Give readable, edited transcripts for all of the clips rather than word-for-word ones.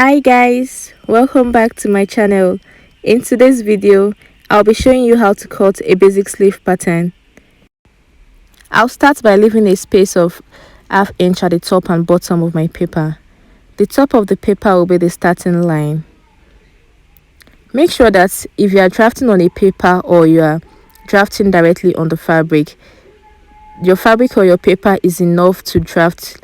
Hi guys, welcome back to my channel. In today's video, I'll be showing you how to cut a basic sleeve pattern. I'll start by leaving a space of ½ inch at the top and bottom of my paper. The top of the paper will be the starting line. Make sure that if you are drafting on a paper or you are drafting directly on the fabric, your fabric or your paper is enough to draft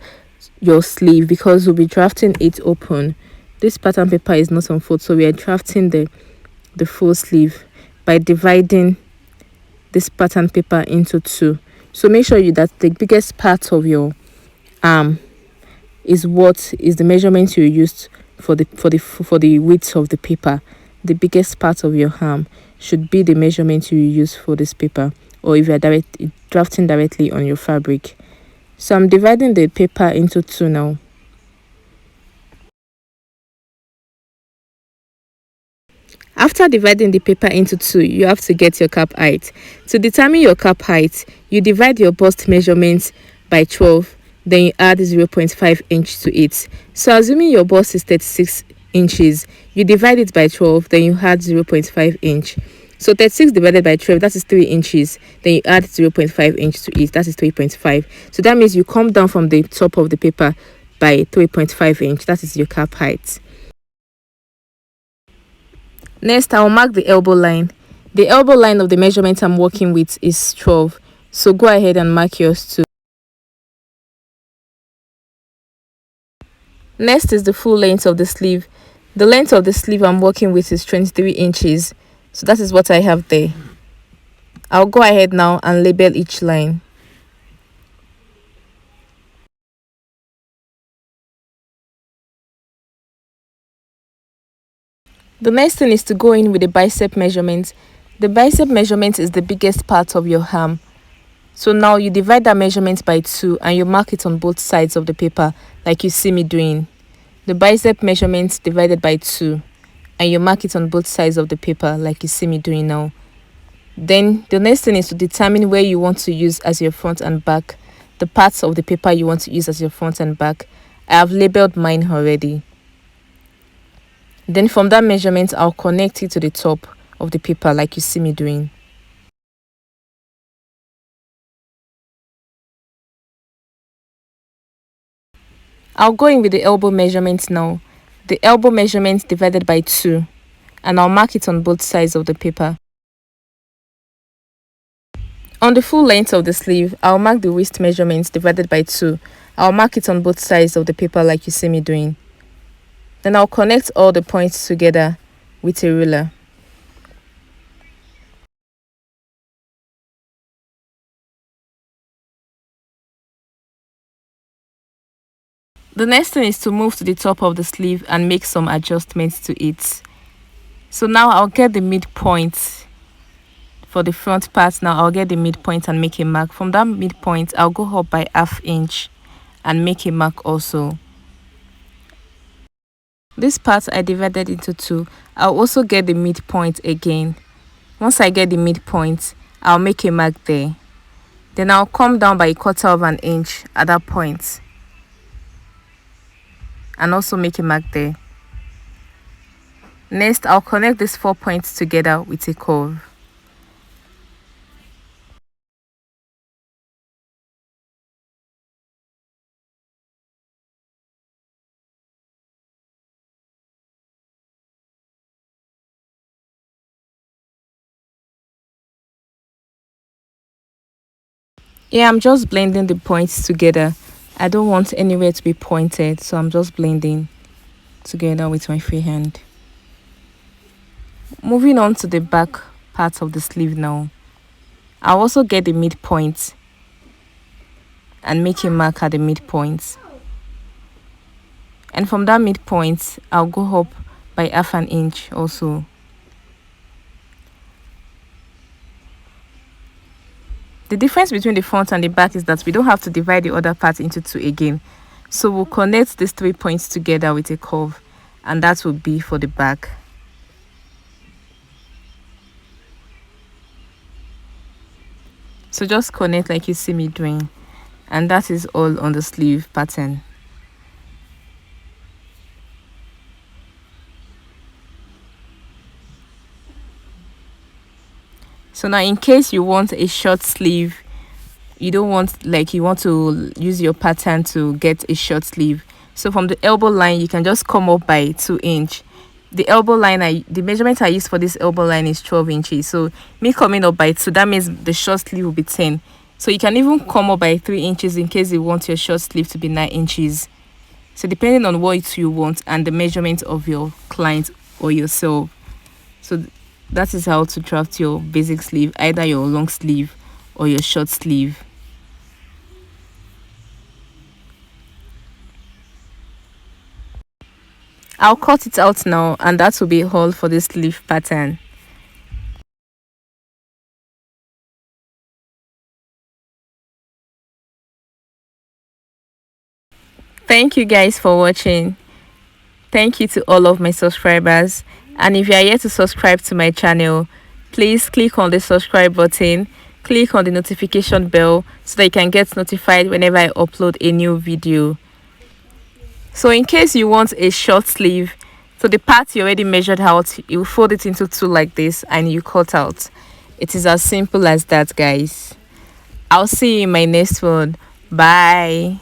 your sleeve, because we'll be drafting it open. This pattern paper is not on fold, so we are drafting the full sleeve by dividing this pattern paper into two. So make sure that the biggest part of your arm is what is the measurement you used for the width of the paper. The biggest part of your arm should be the measurement you use for this paper, or if you are drafting directly on your fabric. So I'm dividing the paper into two now. After dividing the paper into two, you have to get your cap height. To determine your cap height, you divide your bust measurement by 12, then you add 0.5 inch to it. So assuming your bust is 36 inches, you divide it by 12, then you add 0.5 inch. So 36 divided by 12, that is 3 inches. Then you add 0.5 inch to it, that is 3.5. So that means you come down from the top of the paper by 3.5 inch. That is your cap height. Next, I will mark the elbow line. The elbow line of the measurement I'm working with is 12. So go ahead and mark yours too. Next is the full length of the sleeve. The length of the sleeve I'm working with is 23 inches. So that is what I have there. I'll go ahead now and label each line. The next thing is to go in with the bicep measurement. The bicep measurement is the biggest part of your arm. So now you divide that measurement by 2 and you mark it on both sides of the paper like you see me doing. The bicep measurement divided by 2 and you mark it on both sides of the paper like you see me doing now. Then the next thing is to determine where you want to use as your front and back. The parts of the paper you want to use as your front and back. I have labeled mine already. Then from that measurement, I'll connect it to the top of the paper like you see me doing. I'll go in with the elbow measurement now. The elbow measurement divided by 2, and I'll mark it on both sides of the paper. On the full length of the sleeve, I'll mark the waist measurements divided by 2. I'll mark it on both sides of the paper like you see me doing. Then I'll connect all the points together with a ruler. The next thing is to move to the top of the sleeve and make some adjustments to it. So now I'll get the midpoint for the front part. Now I'll get the midpoint and make a mark. From that midpoint, I'll go up by ½ inch and make a mark also. This part I divided into 2. I'll also get the midpoint again. Once I get the midpoint, I'll make a mark there. Then I'll come down by ¼ inch at that point and also make a mark there. Next, I'll connect these 4 points together with a curve. Yeah, I'm just blending the points together. I don't want anywhere to be pointed, so I'm just blending together with my free hand. Moving on to the back part of the sleeve now. I'll also get the midpoint and make a mark at the midpoint. And from that midpoint, I'll go up by ½ inch also. The difference between the front and the back is that we don't have to divide the other part into 2 again. So we'll connect these 3 points together with a curve, and that will be for the back. So just connect like you see me doing, and that is all on the sleeve pattern. So now in case you want a short sleeve, you don't want, like, you want to use your pattern to get a short sleeve, so from the elbow line you can just come up by 2 inch. The elbow line, the measurement I use for this elbow line is 12 inches, so me coming up by 2, that means the short sleeve will be 10. So you can even come up by 3 inches in case you want your short sleeve to be 9 inches. So depending on what you want and the measurement of your client or yourself. So that is how to draft your basic sleeve, either your long sleeve or your short sleeve. I'll cut it out now, and that will be all for this sleeve pattern. Thank you guys for watching. Thank you to all of my subscribers, and if you are yet to subscribe to my channel, please click on the subscribe button, click on the notification bell so that you can get notified whenever I upload a new video. So in case you want a short sleeve, so the part you already measured out, you fold it into 2 like this and you cut out. It is as simple as that, guys. I'll see you in my next one. Bye.